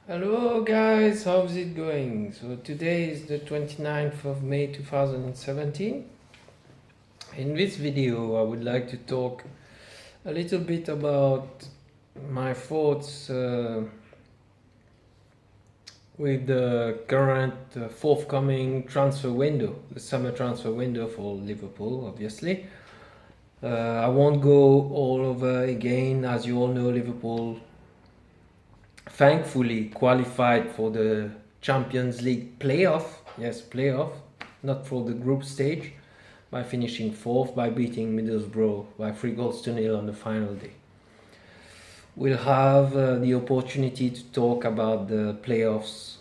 Hello guys, how's it going? So today is the 29th of May 2017. In this video I would like to talk a little bit about my thoughts with the current forthcoming transfer window, the summer transfer window for Liverpool, obviously. I won't go all over again. As you all know, Liverpool thankfully qualified for the Champions League playoff. Yes, playoff, not for the group stage, by finishing fourth by beating Middlesbrough by 3-0 on the final day. We'll have the opportunity to talk about the playoffs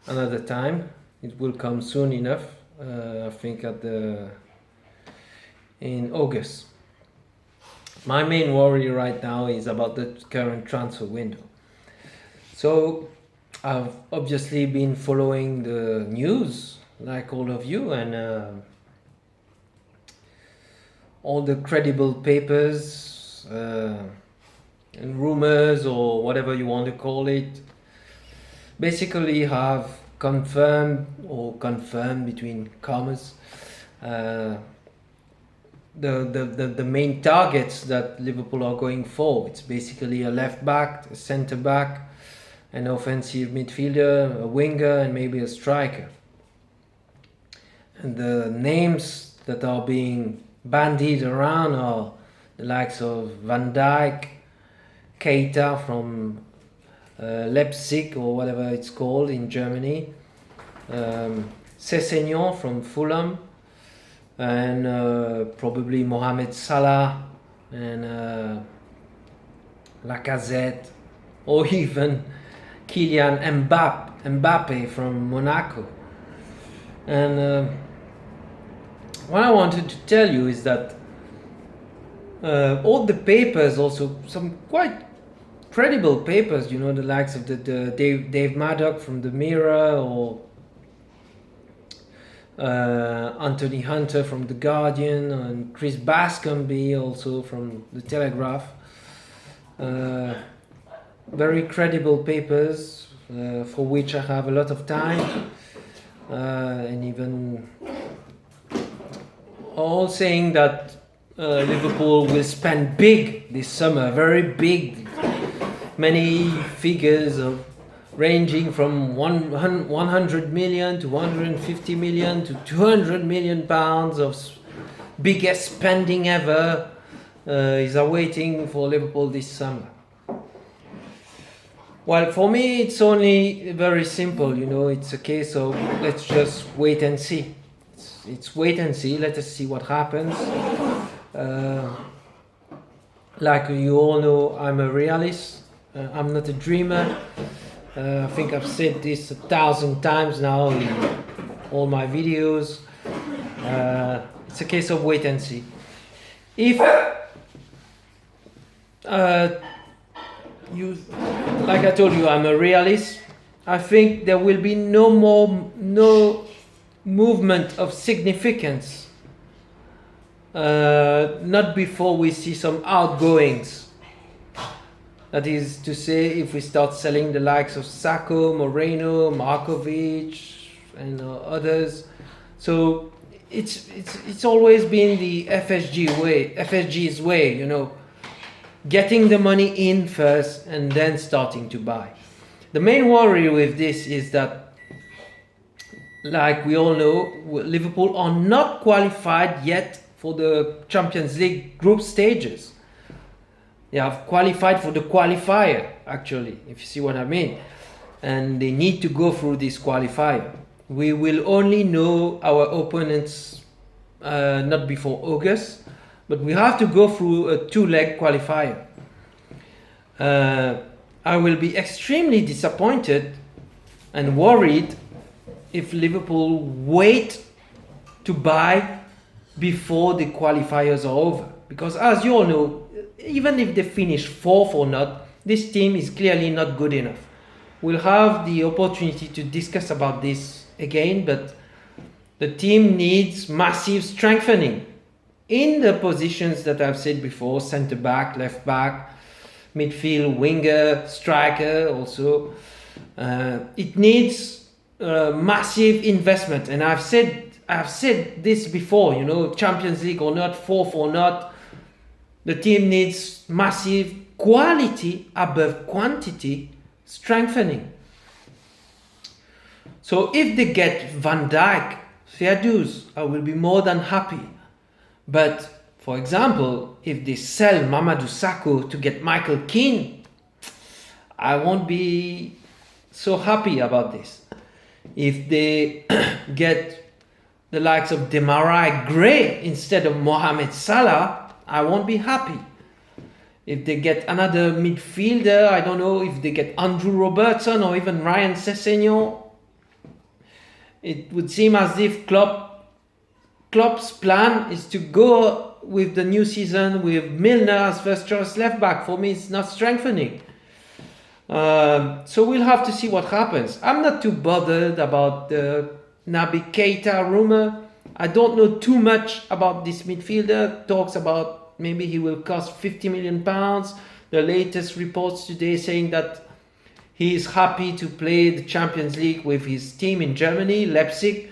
another time. It will come soon enough, I think in August. My main worry right now is about the current transfer window. So I've obviously been following the news like all of you, and all the credible papers and rumors, or whatever you want to call it, basically have confirmed between commas the main targets that Liverpool are going for. It's basically a left back, a centre back, an offensive midfielder, a winger, and maybe a striker. And the names that are being bandied around are the likes of Van Dijk, Keita from Leipzig or whatever it's called in Germany, Sessegnon from Fulham, and probably Mohamed Salah and Lacazette, or even Kylian Mbappe from Monaco. And what I wanted to tell you is that all the papers, also some quite credible papers, the likes of the Dave Maddock from the Mirror, or Anthony Hunter from the Guardian, and Chris Bascombe also from the Telegraph. Very credible papers for which I have a lot of time, and even all saying that Liverpool will spend big this summer, very big, many figures of ranging from 100 million to 150 million to 200 million pounds of biggest spending ever is awaiting for Liverpool this summer. Well, for me, it's only very simple. It's a case of let's just wait and see. It's wait and see. Let us see what happens. Like you all know, I'm a realist. I'm not a dreamer. I think I've said this 1,000 times now in all my videos. It's a case of wait and see. If like I told you, I'm a realist. I think there will be no movement of significance. Not before we see some outgoings. That is to say, if we start selling the likes of Sacco, Moreno, Markovic, and others. So it's always been the FSG's way, getting the money in first and then starting to buy. The main worry with this is that, like we all know, Liverpool are not qualified yet for the Champions League group stages. They have qualified for the qualifier, actually, if you see what I mean. And they need to go through this qualifier. We will only know our opponents not before August, but we have to go through a 2-leg qualifier. I will be extremely disappointed and worried if Liverpool wait to buy before the qualifiers are over. Because as you all know, even if they finish fourth or not, this team is clearly not good enough. We'll have the opportunity to discuss about this again, but the team needs massive strengthening in the positions that I've said before: centre back, left back, midfield, winger, striker also. It needs massive investment, and I've said this before. Champions League or not, fourth or not, the team needs massive quality above quantity strengthening. So if they get Van Dijk, fair dues, I will be more than happy. But for example, if they sell Mamadou Sakho to get Michael Keane, I won't be so happy about this. If they get the likes of Demarai Gray instead of Mohamed Salah, I won't be happy. If they get another midfielder, I don't know if they get Andrew Robertson or even Ryan Sessegnon, it would seem as if Klopp's plan is to go with the new season with Milner as first choice left back. For me, it's not strengthening. So we'll have to see what happens. I'm not too bothered about the Naby Keita rumor. I don't know too much about this midfielder. Talks about maybe he will cost £50 million. The latest reports today saying that he is happy to play the Champions League with his team in Germany, Leipzig.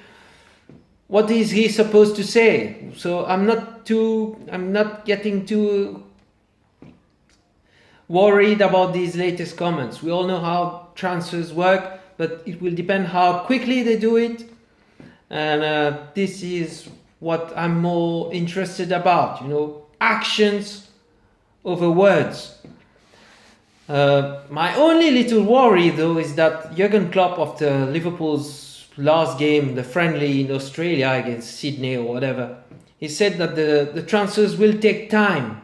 What is he supposed to say? So I'm not getting too worried about these latest comments. We all know how transfers work, but it will depend how quickly they do it. And this is what I'm more interested about, actions over words. My only little worry, though, is that Jurgen Klopp, after Liverpool's last game, the friendly in Australia against Sydney or whatever, he said that the transfers will take time.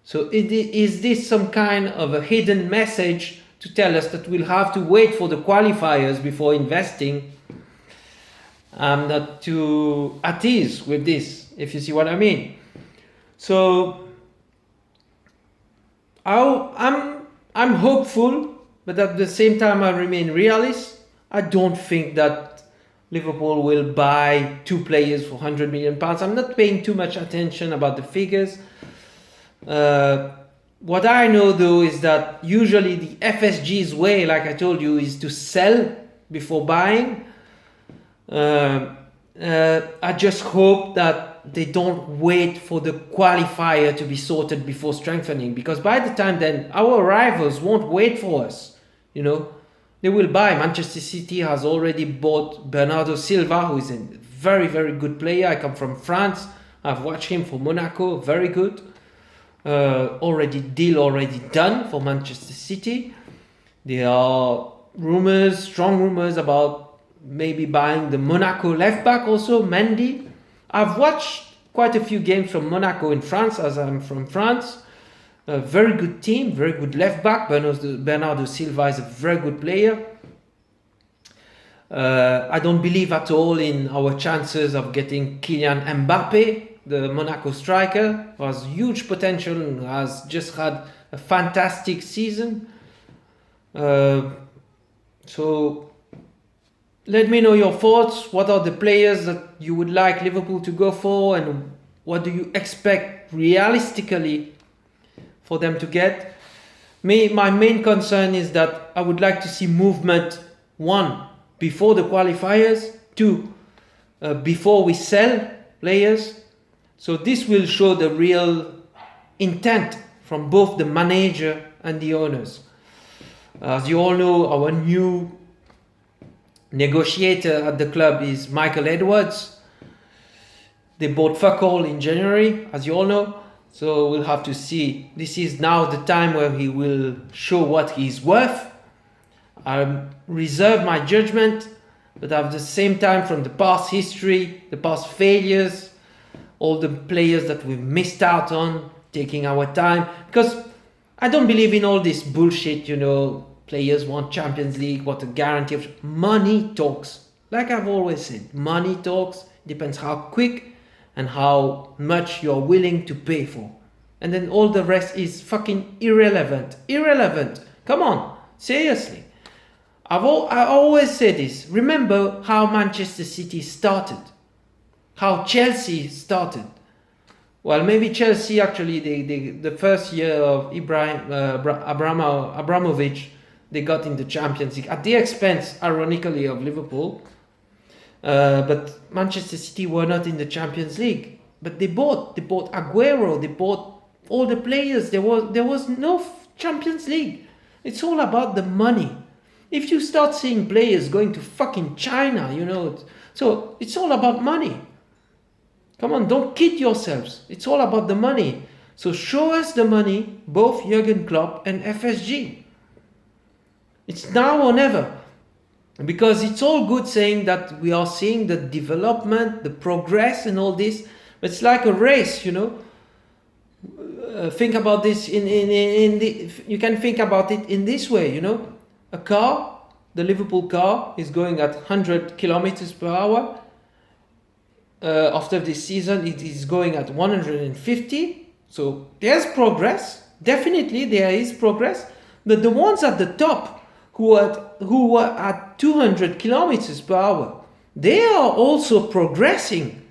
So is this some kind of a hidden message to tell us that we'll have to wait for the qualifiers before investing? I'm not too at ease with this, if you see what I mean. So I'm hopeful, but at the same time I remain realist. I don't think that Liverpool will buy 2 players for £100 million. I'm not paying too much attention about the figures. What I know though is that usually the FSG's way, like I told you, is to sell before buying. I just hope that they don't wait for the qualifier to be sorted before strengthening, because by the time then our rivals won't wait for us. They will buy. Manchester City has already bought Bernardo Silva, who is a very, very good player. I come from France. I've watched him for Monaco. Very good. Deal already done for Manchester City. There are strong rumors about maybe buying the Monaco left back also, Mendy. I've watched quite a few games from Monaco in France, as I'm from France. A very good team, very good left back. Bernardo Silva is a very good player. I don't believe at all in our chances of getting Kylian Mbappe, the Monaco striker, who has huge potential and has just had a fantastic season. So let me know your thoughts. What are the players that you would like Liverpool to go for, and what do you expect realistically for them to get? My main concern is that I would like to see movement, 1, before the qualifiers, 2, before we sell players. So this will show the real intent from both the manager and the owners. As you all know, our new negotiator at the club is Michael Edwards. They bought fuck all in January, as you all know. So we'll have to see. This is now the time where he will show what he's worth. I reserve my judgment, but at the same time, from the past history, the past failures, all the players that we've missed out on, taking our time, because I don't believe in all this bullshit, players want Champions League, what a guarantee of money talks. Like I've always said, money talks. Depends how quick and how much you're willing to pay for. And then all the rest is fucking irrelevant. Come on, seriously. I always say this. Remember how Manchester City started. How Chelsea started. Well, maybe Chelsea actually, the first year of Abramovich, they got in the Champions League at the expense, ironically, of Liverpool. But Manchester City were not in the Champions League. But they bought Aguero, they bought all the players. There was no Champions League. It's all about the money. If you start seeing players going to fucking China, so it's all about money. Come on, don't kid yourselves. It's all about the money. So show us the money, both Jurgen Klopp and FSG. It's now or never. Because it's all good saying that we are seeing the development, the progress and all this. But it's like a race, think about this you can think about it in this way, A car, the Liverpool car, is going at 100 kilometers per hour. After this season, it is going at 150. So there's progress. Definitely there is progress. But the ones at the top who were at 200 kilometers per hour, they are also progressing.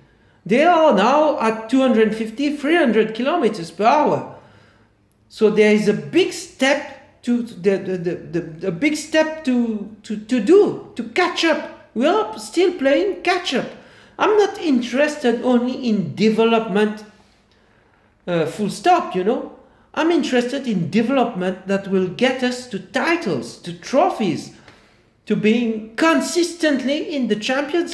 They are now at 250, 300 kilometers per hour. So there is a big step to catch up. We are still playing catch up. I'm not interested only in development, full stop, I'm interested in development that will get us to titles, to trophies, to being consistently in the Champions